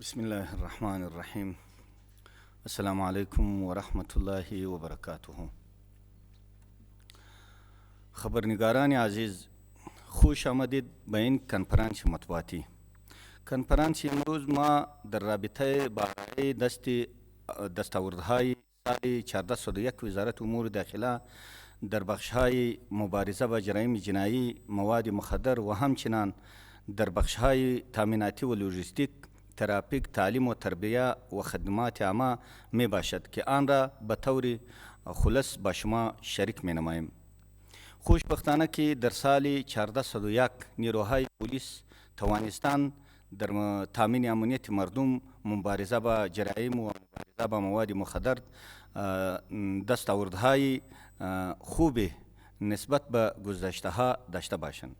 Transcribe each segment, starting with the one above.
بسم الله الرحمن الرحیم. السلام علیکم و رحمت الله و برکاته. خبرنگاران عزیز، خوش آمدید به این کنفرانس مطبوعاتی. کنفرانس امروز ما در رابطه با دستاوردهای سال 1401 وزارت امور داخله در بخش‌های مبارزه با جرایم جنایی، مواد مخدر و همچنان در بخش‌های تامیناتی و لوجستیک، ترافیک، تعلیم و تربیه و خدمات عامه می باشد که آن را به طور خلص با شما شریک می نماییم. خوشبختانه که در سال 1401 نیروهای پلیس توانستند در تامین امنیت مردم، مبارزه با جرایم و مبارزه با مواد مخدر دستاوردهای خوب نسبت به گذشته ها داشته باشند.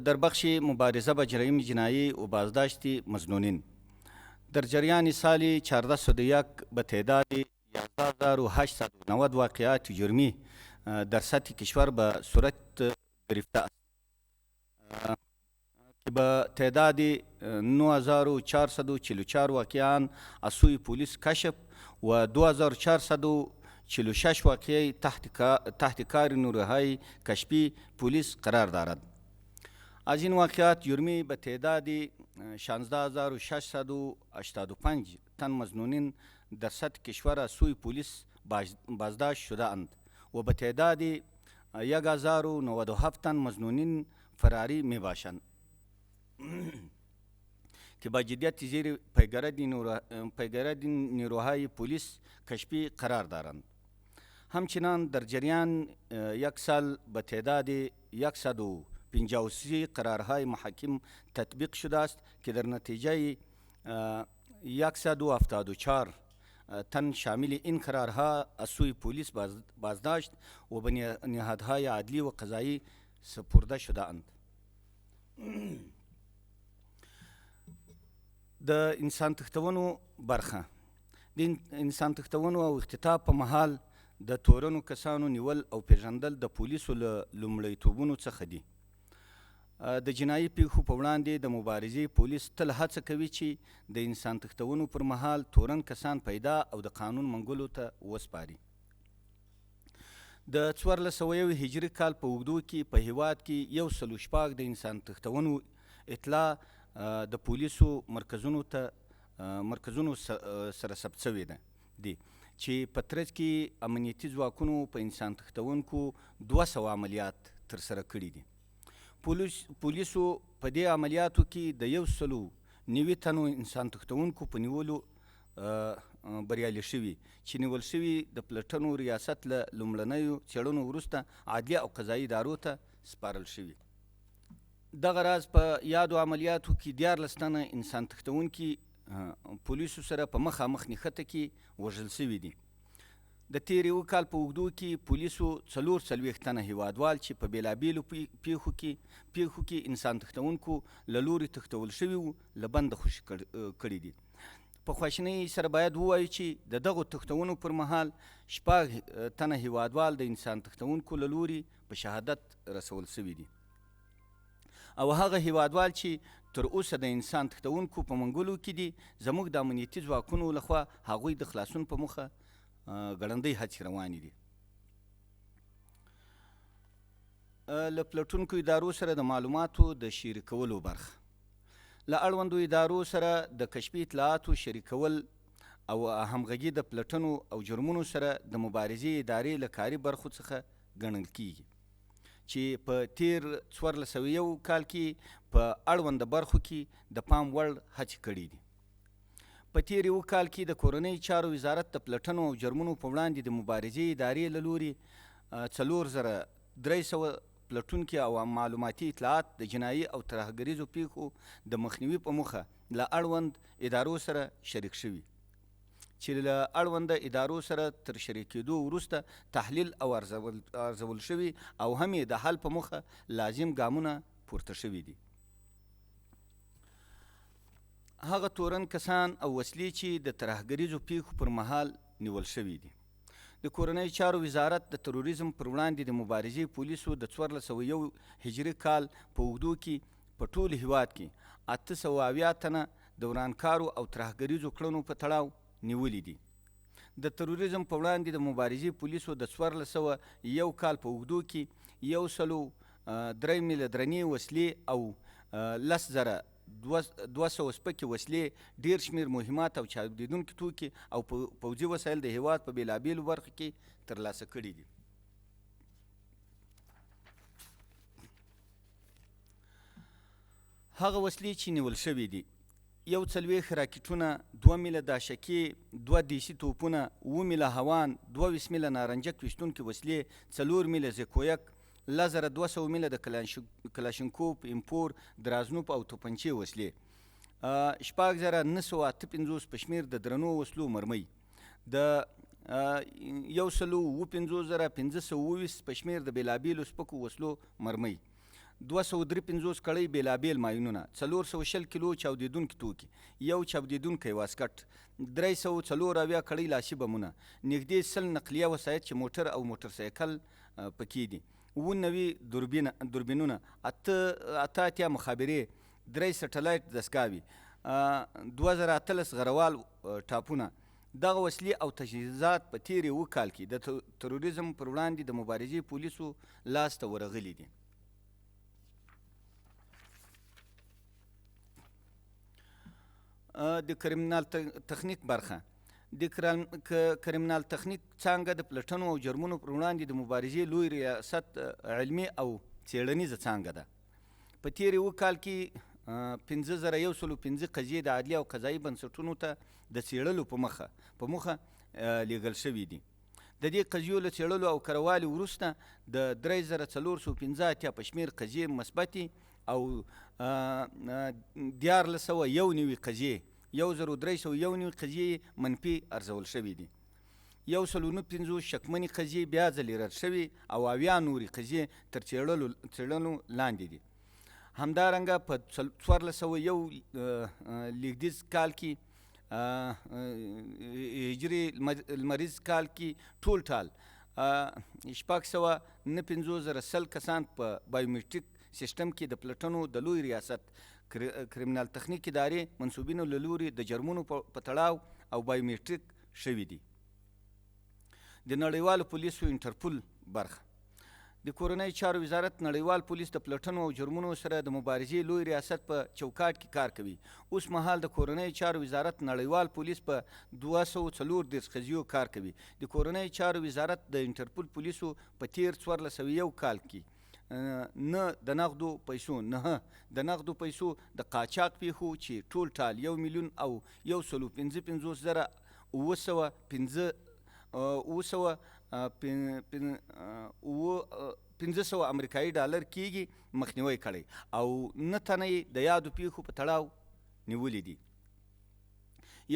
در بخش مبارزه با جرایم جنایی و بازداشت مظنونین در جریان سال 1401 به تعداد 11890 واقعات جرمی در سطح کشور به صورت گرفته است که به تعداد 9444 واقعان از سوی پلیس کشف و 2446 واقعه تحت کار نیروهای کشفی پلیس قرار دارد. از این واقعات جرمی به تعداد 16685 تن مظنونین در سطح کشور از سوی پلیس بازداشت شده اند و به تعداد 1097 تن مظنونین فراری می باشند که با جدیت زیر پیگرد نیروهای پلیس کشفی قرار دارند. همچنان در جریان یک سال به تعداد 153 قرارهای محاکم تطبیق شده است که در نتیجه 174 تن شامل این قرارها از سوی پلیس بازداشت و به نهادهای عدلی و قضایی سپرده شده اند. د انسان تښتونو برخه د انسان تښتونو او اختطاف په مهال د تورنو کسانو نیول او پیژندل د پولیسو له لومړیتوبونو څخه دي. د جنایي پیښو په وړاندې د مبارزې پولیس تل هڅه کوي چې د انسان تښتونو پر مهال تورن کسان پیدا او د قانون منګولو ته وسپاري. د 1401 هجري کال په اوږدو کې په هیواد کې 106 د انسان تښتونو اطلاع د پولیسو مرکزونو سره ثبت شوې ده دي چې په ترڅ کې امنیتي ځواکونو په انسان تښتونکو 200 عملیات ترسره کړي دي. پولیسو په دې عملیاتو کې د 190 تنو انسان تښتونکو په نیولو بریالي شوي چې نیول شوي د پلټنو ریاست له لومړنیو څېړنو وروسته عدلیه او قضایي ادارو ته سپارل شوي. دغه راز په یادو عملیاتو کې 14 تنه انسان تښتونکي پولیسو سره په مخامخ نښته کې وژل شوي دي. د تیر یو کال په اوږدو کې پولیسو 44 تنه هیوادوال چې په بېلابېلو پیښو کې انسان تښتونکو له لوري تښتول شوي وو له بنده خوشي کړي دي. په خواشینۍ سره باید ووایو چې د دغو تښتونو پر مهال 6 تنه هیوادوال د انسان تښتونکو له لوري په شهادت رسول شوي دي او هغه هیوادوال چې تر اوسه د انسان تښتونکو په منګولو کې دي زموږ د امنیتي ځواکونو لخوا هغوی د خلاصون په موخه ګړندۍ هڅې روانې دي. له پلټونکو ادارو سره د معلوماتو د شریکولو برخه له اړوندو ادارو سره د کشفي اطلاعاتو شریکول او همغږي د پلټنو او جرمونو سره د مبارزې ادارې له کاري برخو څخه ګڼل کیږي چې په تیر 1401 کال کې په اړونده برخو کې د پام وړ هڅې کړي دي. په تیر یو کال کې د کورنۍ چارو وزارت د پلټنو او جرمونو په وړاندې د مبارزې ادارې له لوري 4300 پلټونکي او معلوماتي اطلاعات د جنایي او ترهګریزو پیښو د مخنیوي په موخه له اړوند ادارو سره شریک شوي چې له اړونده ادارو سره تر شریکېدو وروسته تحلیل او ارزول شوي او هم یې د حل په موخه لازم ګامونه پورته شوي دي. هغه تورن کسان او وسلې چې د ترهګریزو پیښو پر مهال نیول شوي دي. د کورنۍ چارو وزارت د تروریزم پر وړاندې د مبارزې پولیسو د 1401 هجري کال په اوږدو کې په ټول هیواد کې 880 تنه د ورانکارو او ترهګریزو کړنو په تړاو نیولي دي. د تروریزم په وړاندې د مبارزې پولیسو د 1401 کال په اوږدو کې 103 میله درنې وسلې او 10,200 سپکې وسلې، ډېر شمېر مهمات او چاودېدونکي توکي او پوځي وسایل د هېواد په بېلابېلو برخو کې ترلاسه کړي دي. هغه وسلې چې نیول شوي دي: 40 راکټونه، 2 میله داشکې، 2 دیسي توپونه، 7 میله هوان، 22 میله نارنجک ویشتونکي وسلې، 4 میله زیکویک، 1200 میله د کلاشینکوف، امپور، درازنوف او توپنچې وسلې، 6958 په شمېر د درنو وسلو مرمۍ، د 1,55,520 په شمېر د بېلابېلو سپکو وسلو مرمۍ، 253 کړۍ بېلابېل ماینونه، 420 کیلو چاودېدونکي توکي، 1 چاودېدونکی واسکټ، 340 کړۍ لاسي بمونه، نږدې 100 نقلیه وسایط چې موټر او موټرسایکل پکې دي، 90 دوربینونه، 88 مخابرې، 3 سټلایټ دستګاوې، 2018 غروال ټاپونه. دغه وسلې او تجهیزات په تېر 7 کال کې د تروریزم پر وړاندې د مبارزې پولیسو لاس ته ورغلي دي. د کریمینال تخنیک برخه: د کریمینال تخنیک څانګه د پلټنو او جرمونو پر وړاندې د مبارزې لوی ریاست علمي او څېړنیزه څانګه ده. په تېر 7 کال کې 5115 قضیې د عدلي او قضایي بنسټونو ته د څېړلو په موخه لیږل شوي دي. د دې قضیو له څېړلو او کروالي وروسته د 3415 په شمېر قضیې مثبتې او 1401 قضیې 1301 قضیې منفي ارزول شوي دي. 195 شکمنې قضیې بیا ځلې رد شوي او 80 نورې قضیې تر څېړلو لاندې دي. همدارنګه په 1401 لږدیز کال کې هجري لمریز کال کې ټول ټال 650,100 کسان په بایومیټریک سیستم کې د پلټنو د لوی ریاست کریمینال تخنیک ادارې منصوبینو له لوري د جرمونو په تړاو او بایومیټریک شوي دي. د نړیوالو پولیسو انټرپول برخه: د کورنۍ چارو وزارت نړیوال پولیس د پلټنو او جرمونو سره د مبارزې لوی ریاست په چوکاټ کې کار کوي. اوس مهال د کورنۍ چارو وزارت نړیوال پولیس په 234 قضیو کار کوي. د کورنۍ چارو وزارت د انټرپول پولیسو په تېر 1401 کال کې نه د نغدو پیسو د قاچاق پیښو چې ټول ټال 1,15,500 امریکایي ډالر کېږي مخنیوی کړی او 9 تنه یې د یادو پیښو په تړاو نیولي دي.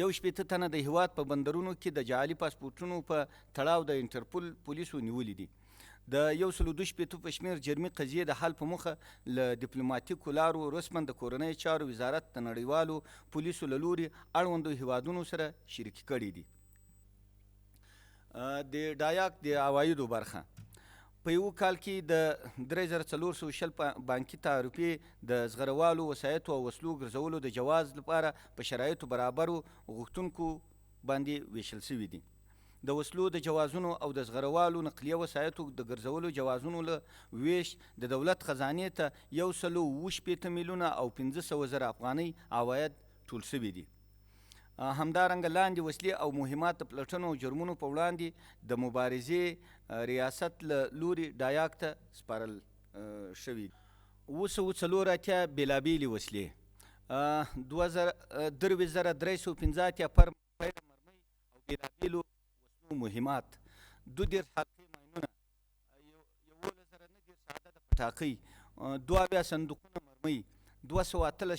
160 تنه د هېواد په بندرونو کې د جعلي پاسپورټونو په تړاو د انټرپول پولیسو نیولي دي. د 122 په شمېر جرمي قضیې د حل په موخه له ډیپلوماتیکو لارو رسما د کورنۍ چارو وزارت د نړیوالو پولیسو له لوري اړوندو هېوادونو سره شریکي کړي دي. د ډایاک د عوایدو برخه: په 1 کال کې د 3420 بانکي تعرفې د زغروالو وسایطو او وسلو ګرځولو د جواز لپاره په شرایطو برابرو غوښتونکو باندې ویشل شوي دي. د وسلو د جوازونو او د زغروالو نقلیه وسایطو د ګرځولو جوازونو له ویش د دولت خزانې ته 160 میلیونه او 500,000 افغانۍ عواید ټول شوي دي. همدارنګه لاندې وسلې او مهمات د پلټنو او جرمونو په وړاندې د مبارزې ریاست له لوري ډایاک ته سپارل شوي. 284 بېلابېلې وسلې، 23,315 پر پیله مرمۍ او بېلابېلو مهمات، 22 حلقې ماینونه، 11,090 ساده د پټاقۍ، 22 صندوقونه مرمۍ، 218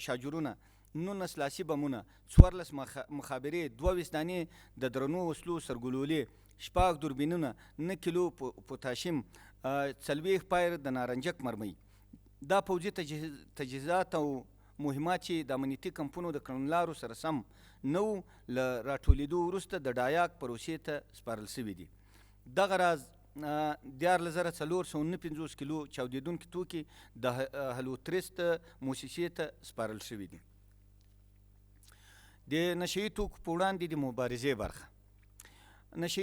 شاجورونه، 19 لاسي بمونه، 14 مخابرې، 22 دانې د درنو وسلو سرګلولې، 6 دوربینونه، 9 کیلو پوتاشیم، 40 پایر د نارنجک مرمۍ. دا پوځي تجهیزات او مهمات چې د امنیتي کمپونو د کړنلارو سره سم نه وو له راټولېدو وروسته د ډایاک پروسې ته سپارل شوي دي. دغه راز 14,459 کیلو چاودېدونکي توکي د هلوترست موسسې ته سپارل شوي دي. د نشه یي توکو په وړاندې د مبارزې برخه. نشه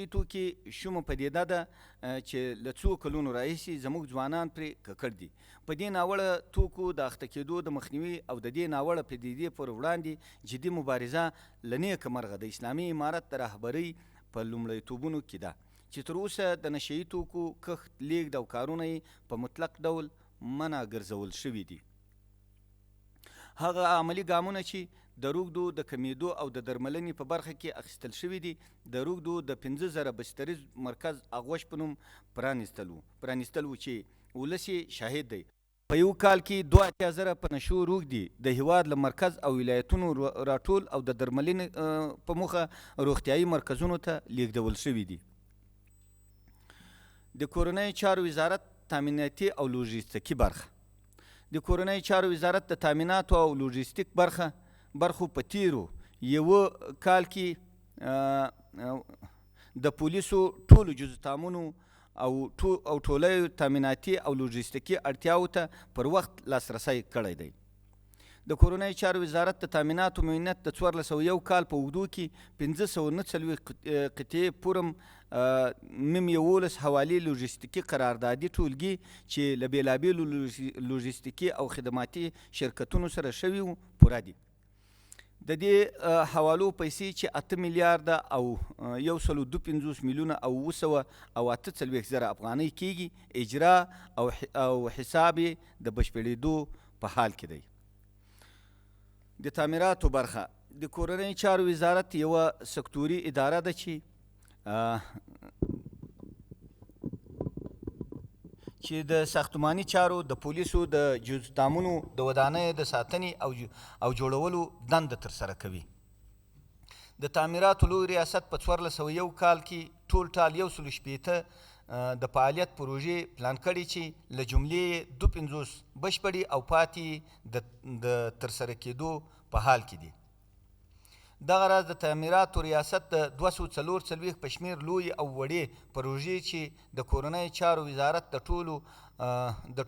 یي توکي شومه پدیده ده چې له څو کلونو راهیسې زموږ ځوانان پرې ککړ دي. په دې ناوړه توکو د اخته کېدو د مخنیوي او د دې ناوړه پدیدې پر وړاندې جدي مبارزه له نیکه مرغه د اسلامي امارت د رهبرۍ په لومړیتوبونو کې ده چې تر اوسه د نشه یي توکو کښت، لیږد او کارونه یې په مطلق ډول منع ګرځول شوي دي. هغه عملي ګامونه چې د روږدو د کمیدو او د درملنې په برخه کې اخیستل شوي دي، د روږدو د 15,000 بستریز مرکز اغوش په نوم پرانیستل وو چې ولس یې شاهد دی. په یو کال کې 2,000 په نشو روږدي د هیواد له مرکز او ولایتونو راټول او د درملنې په موخه روغتیایي مرکزونو ته لیږدول شوي دي. د کورنۍ چارو وزارت تامیناتي او لوژستیکي برخه. د کورنۍ چارو وزارت د تامیناتو او لوژستیک برخو په تیرو یوه کال کې د پولیسو ټولو جزتامونو او ټولیو تامیناتي او لوژستیکي اړتیاو ته پر وخت لاسرسی کړی دی. د کورنۍ چارو وزارت د تامیناتو معاونیت د 1401 کال په اوږدو کې 549 قطعې پورم میم 11 حوالې لوژستیکي قراردادي ټولګي چې له بېلابېلو لوژستیکي او خدماتي شرکتونو سره شوي وو پوره دي. د دې حوالو پیسې چې 8 میلیارده او 152 میلیونه او 948 افغانۍ کېږي، اجرا او حساب یې د بشپړېدو په حال کې دی. د تعمیراتو برخه. د کورنۍ چارو وزارت یوه سکتوري اداره ده چې د ساختماني چارو، د پولیسو د جزتامونو د ودانیو د ساتنې او جوړولو دنده ترسره کوي. د تعمیراتو لوی ریاست په 1401 کال کې ټال 160 د فعالیت پروژې پلان کړي چې له جملې 52 بشپړي او پاتې د ترسره کېدو په حال کې دي. دغه راز د تعمیراتو ریاست د 244 په شمېر لوی او وړې پروژې چې د کورنۍ چارو وزارت د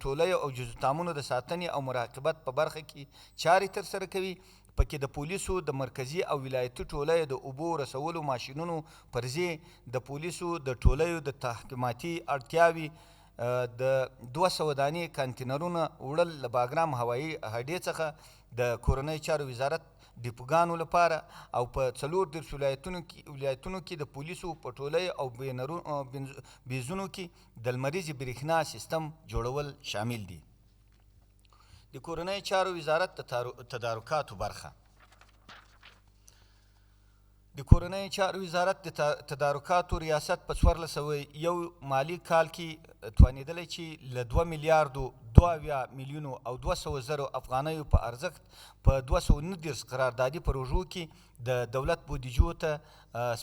ټولیو او جزتامونو د ساتنې او مراقبت په برخه کې چارې ترسره کوي. پکې د پولیسو د مرکزي او ولایتي ټولیو د اوبو رسولو ماشینونو پر ځای د پولیسو د ټولیو د تحکیماتي اړتیاوې، د 200 دانې کانتینرونه وړل له باګرام هوایي اډې څخه د کورنۍ چارو وزارت ډیپوګانو لپاره او په 34 ولایتونو کې د پولیسو په ټولیو او بیزونو کې د لمریزې برېښنا سیستم جوړول شامل دي. د کورنۍ چارو وزارت د تدارکاتو برخه. د کورنۍ چارو وزارت د تدارکاتو ریاست په 1401 مالی کال کې توانېدلی چې له 2 میلیاردو 2 میلیونو او 200 افغانیو په ارزښت په 219 قراردادي پروژو کې د دولت بودیجو ته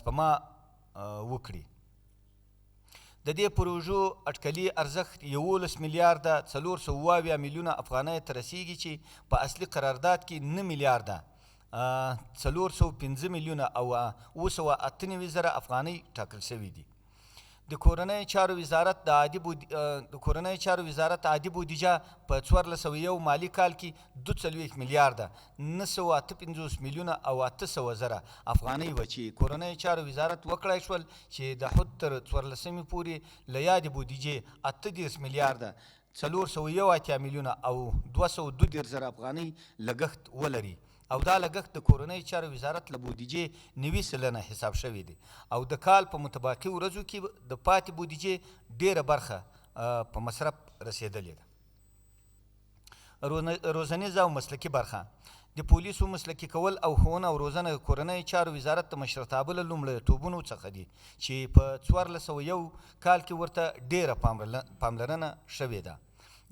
سپما وکړي. د دې پروژو اټکلي ارزښت 11 میلیارده 420 میلیونه افغانۍ ته رسیږي چې په اصلي قرارداد کې 9 میلیارده 415 میلیونه او 998 افغانۍ ټاکل شوي دي. د کورنۍ چارو وزارت عادي بودیجه په 1401 مالی کال کې 42 میلیارده 958 میلیونه او 800 افغانۍ وه چې کورنۍ چارو وزارت وکړای شول چې د حد تر 14مې پورې له یادې بودیجې 38 میلیارده 481 میلیونه او 232 افغانۍ لګښت ولري او دا لګښت د کورنۍ چارو وزارت له بودیجې 90% حساب شوی دی او د کال په متباقي ورځو کې د پاتې بودیجې ډیره برخه په مصرف رسیدلې ده. روزنیزه او مسلکي برخه. د پولیسو مسلکي کول او ښوونه او روزنه د کورنۍ چارو وزارت د مشرتابه له لومړیتوبونو څخه دي چې په 1401 کال کې ورته ډیره پاملرنه شوې ده.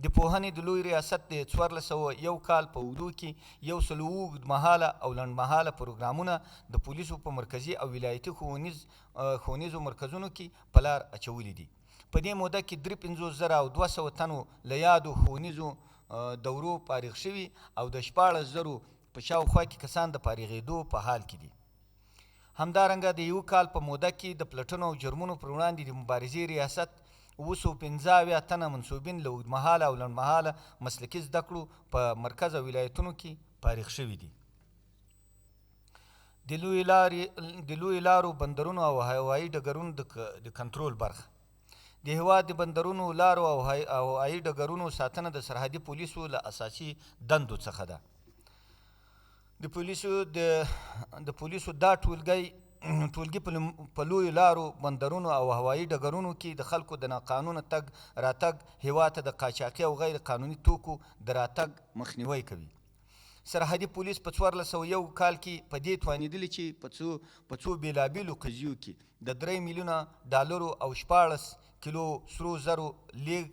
د پوهنې د لوی ریاست د 1401 کال په اوږدو کې 100 اوږدمهاله او لنډمهاله پروګرامونه د پولیسو په مرکزي او ولایتي ښوونیزو مرکزونو کې په لار اچولي دي. په دې موده کې 53,200 تنو له یادو ښوونیزو دورو فارغ شوي او د 14,000 په شاوخوا کې کسان د فارغېدو په حال کې دي. همدارنګه د یو کال په موده کې د پلټنو او جرمونو پر وړاندې د مبارزې ریاست 715 تنه منصوبین له اوږدمهاله او لنډمهاله مسلکي زده کړو په مرکز او ولایتونو کې فارغ شوي دي. د لویو لارو، بندرونو او هوایي ډګرونو د کنټرول برخه د هېواد د بندرونو، لارو او هوایي ډګرونو ساتنه د سرحدي پولیسو له اساسي دندو څخه ده. د پولیسو دا ټولګي په لویو لارو، بندرونو او هوایي ډګرونو کې د خلکو د ناقانونه تګ راتګ، هېواد ته د قاچاقي او غیر قانوني توکو د راتګ مخنیوی کوي. سرحدي پولیس په 1401 کال کې په دې توانېدلي چې په څو بېلابېلو قضیو کې د 3 میلیونه ډالرو او 16 کیلو سرو زرو لیږد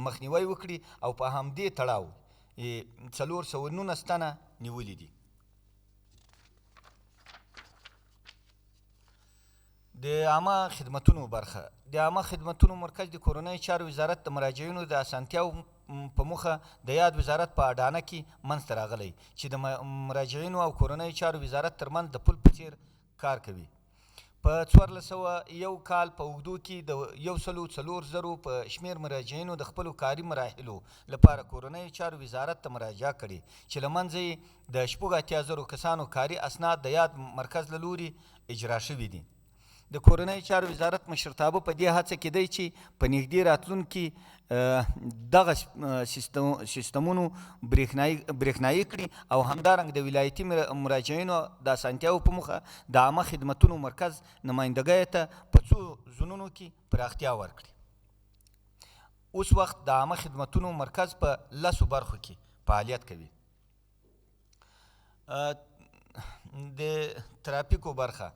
مخنیوی وکړي او په همدې تړاو 419 تنه نیولي دي. د عامه خدمتونو برخه د عامه خدمتونو مرکز د کورنۍ چارو وزارت د مراجعینو د اسانتیاو په موخه د یاد وزارت په اډانه کې منځته راغلی چې د مراجعینو او کورنۍ چارو وزارت ترمنځ د پل په څیر کار کوي. په 1401 کال په اوږدو کې د 104,000 په شمېر مراجعینو د خپلو کاري مراحلو لپاره کورنۍ چارو وزارت ته مراجعه کړې چې له منځه یې د 80,000 کسانو کاري اسناد د یاد مرکز له لوري اجرا شوي دي. د کورنۍ چارو وزارت مشرتابه په دې هڅه کې دی چې په نږدې راتلونکي دغه سیستمونو برېښنایي کړي او همدارنګه د ولایتي مراجعینو د اسانتیاو په موخه د عامه خدمتونو مرکز نمایندګیو ته په څو زونونو کې پراختیا ورکړي. اوس وخت د عامه خدمتونو مرکز په 10 برخو کې فعالیت کوي. د ترافیکو برخه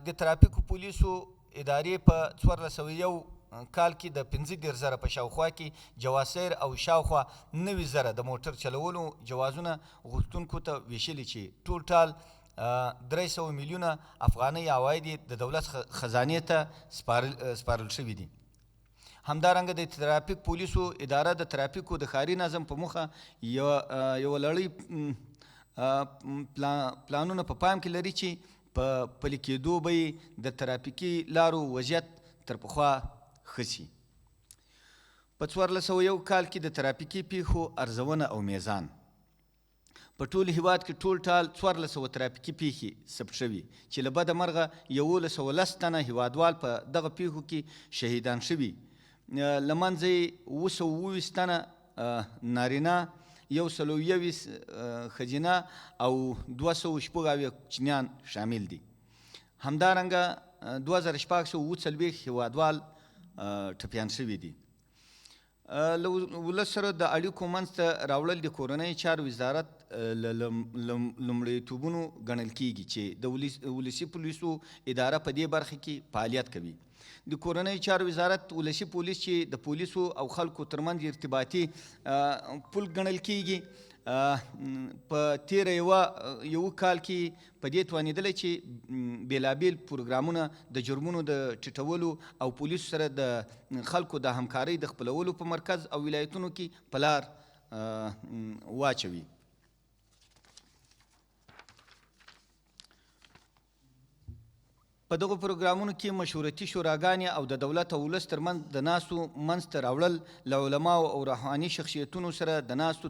د ترافیکو پولیسو ادارې په 1401 کال کې د 15,000 په شاوخوا کې جواسیر او شاوخوا 90,000 د موټر چلولو جوازونه غوښتونکو ته ویشلي چې ټول ټال 300 میلیونه افغانۍ عواید د دولت خزانې ته سپارل شوي دي. همدارنګه د ترافیک پولیسو اداره د ترافیکو د ښاري نظم په موخه یوه لړۍ پلانونه په پام کې لري چې په پلي کېدو به یې د ترافیکي لارو وضعیت تر پخوا ښه شي. په 1401 کال کې د ترافیکي پیښو ارزونه او میزان په ټول هېواد کې ټول ټال 1400 ترافیکي پیښې ثبت شوي چې له بده مرغه 1110 تنه هېوادوال په دغه پیښو کې شهیدان شوي. له منځه یې 220 تنه نارینه، 120 ښځینه او 280 کوچنیان شامل دي. همدارنګه 2640 هېوادوال ټپیان شوي دي. له ولس سره د اړیکو منځته راوړل د کورنۍ چارو وزارت له لومړیتوبونو ګڼل کیږي چې د ولسي پولیسو اداره په دې برخه کې فعالیت کوي. د کورنۍ چارو وزارت ولسي پولیس چې د پولیسو او خلکو ترمنځ ارتباطي پل ګڼل کیږي په تیره یو کال کې په دې توانېدلی چې بېلابېل پروګرامونه د جرمونو د ټیټولو او پولیسو سره د خلکو د همکارۍ د خپلولو په مرکز او ولایتونو کې په لار واچوي. په دغو پروګرامونو کې مشورتي شوراګانې او د دولت او ولس ترمنځ د ناستو منځته راوړل، له علماو او روحاني شخصیتونو سره د ناستو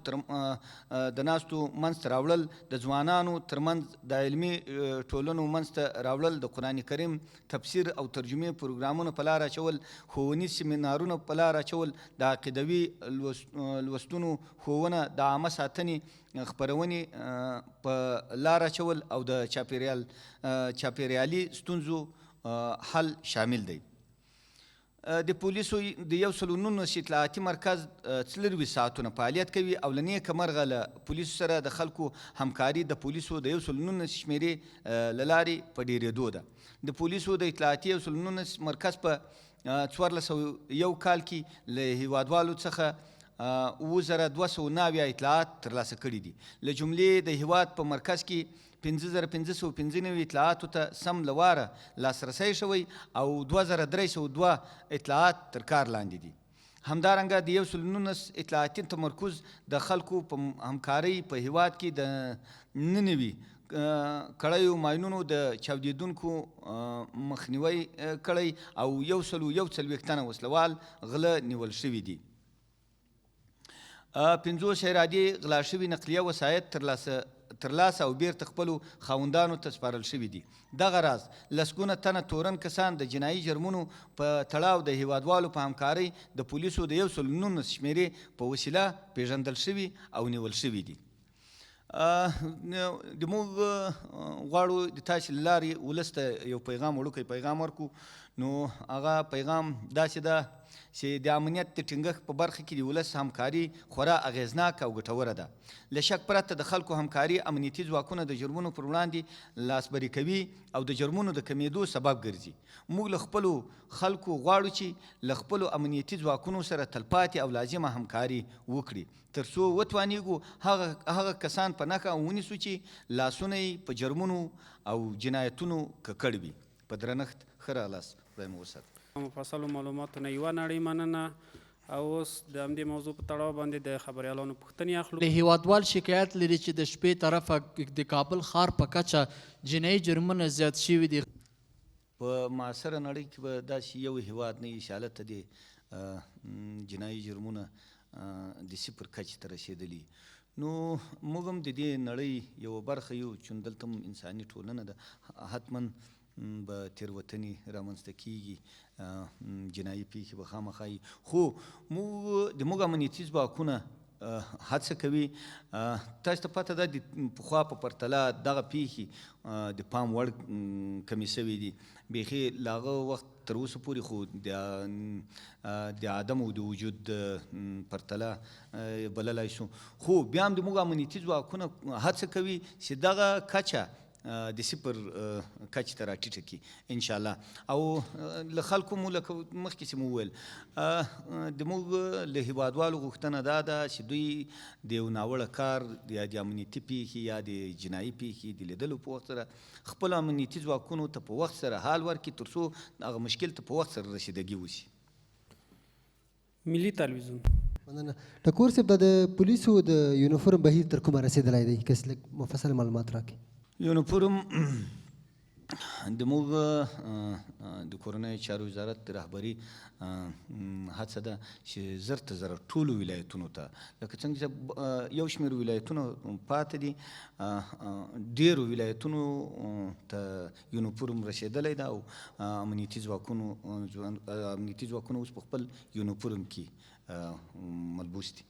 منځته راوړل، د ځوانانو ترمنځ د علمي ټولنو منځته راوړل، د قرآن کریم تفسیر او ترجمې پروګرامونو په لار اچول، ښوونیز سیمینارونه په لار اچول، د عقیدوي لوستونو ښوونه، د عامه ساتنې خپرونې په لار اچول او د چاپیریالي ستونزو حل شامل دی. د پولیسو د 119 اطلاعاتي مرکز 24 ساعتونه فعالیت کوي او له نیکه مرغه له پولیسو سره د خلکو همکاري د پولیسو د 119 شمېرې له لارې په ډېرېدو ده. د پولیسو د اطلاعاتي 119 مرکز په 1401 کال کې له هېوادوالو څخه 7290 اطلاعات ترلاسه کړي دي. له جملې د هېواد په مرکز کې 5595 اطلاعاتو ته سم له واره لاسرسی شوی او 2302 اطلاعات تر کار لاندې دي. همدارنګه د 119 اطلاعاتي تمرکز د خلکو په همکارۍ په هېواد کې د ننوي کړیو ماینونو د چاودیدونکو مخنیوی کړی او 141 تنه وسلوال غله نیول شوي دي. 50 ارادې غلا شوي نقلیه وسایط ترلاسه او بیرته خپلو خاوندانو ته سپارل شوي دي. دغه راز لسګونه تنه تورن کسان د جنایي جرمونو په تړاو د هیوادوالو په همکارۍ د پولیسو د 119 شمېرې په وسیله پیژندل شوي او نیول شوي دي. د موږ غواړو د تاسې له لارې ولس ته یو پیغام وړوکی پیغام ورکړو. نو هغه پیغام داسې ده چې د امنیت د ټینګښت په برخه کې د ولس همکاري خورا اغېزناک او ګټوره ده. له شک پرته د خلکو همکاري امنیتي ځواکونه د جرمونو پر وړاندې لاسبري کوي او د جرمونو د کمیدو سبب ګرځي. موږ له خپلو خلکو غواړو چې له خپلو امنیتي ځواکونو سره تلپاتې او لازمه همکاري وکړي تر څو وتوانیږو هغه کسان په نښه ونیسو چې لاسونه یې په جرمونو او جنایتونو ککړ وي. په درنښت ښه راغلاست. خدای مو وساتي. مفصلو معلوماتو نه یوه نړۍ مننه. او اوس د همدې موضوع په تړاو باندې د خبریالانو پوښتنې اخلو. د هیوادوال شکایت لري چې د شپې طرفه د کابل ښار په کچه جنایي جرمونه زیات شوي دي. په معاصره نړۍ کې به داسې یو هیواد نه وي چې هلته د جنایي جرمونه د صفر کچې ته رسېدلي. نو موږ هم د دې نړۍ یوه برخه یو چې دلته هم انساني ټولنه ده. حتما به تېروتنې رامنځته کېږي، جنایي پیښې به خامخا وي، خو موږ امنیتي ځواکونه هڅه کوي. تاسو ته پته ده د پخوا په پرتله دغه پیښې د پام وړ کمې سوي دي. بیخي له هغه وخت تر اوسه پورې خو د عدم او د وجود پرتله بللی شو، خو بیا هم د موږ امنیتي ځواکونه هڅه کوي چې دغه کچه د صفر کچې ته راټیټه کړي انشاءالله. او له خلکو مو لکه مخکې چې مو وویل د موږ له هیوادوالو غوښتنه دا ده چې دوی د یو ناوړه کار یا د امنیتي پیښې یا د جنایي پیښې د لیدلو په وخت سره خپلو امنیتي ځواکونو ته په وخت سره حال ورکړي تر څو هغه مشکل ته په وخت سره رسیدګي وشي. ملي تلویزیون. مننه. ټکور صاحب د پولیسو د یونیفورم بهیر تر کومه رسېدلی دی؟ که لږ مفصل معلومات راکړي. یونیفورم د موږ د کورنیو چارو وزارت د رهبري هڅه ده چې زر ته زره ټولو ولایتونو ته، لکه څنګه چې یو شمېر ولایتونه پاتې دي، ډېرو ولایتونو ته یونیفورم رسېدلی ده او امنیتي ځواکونه اوس په خپل یونیفورم کې ملبوس دي.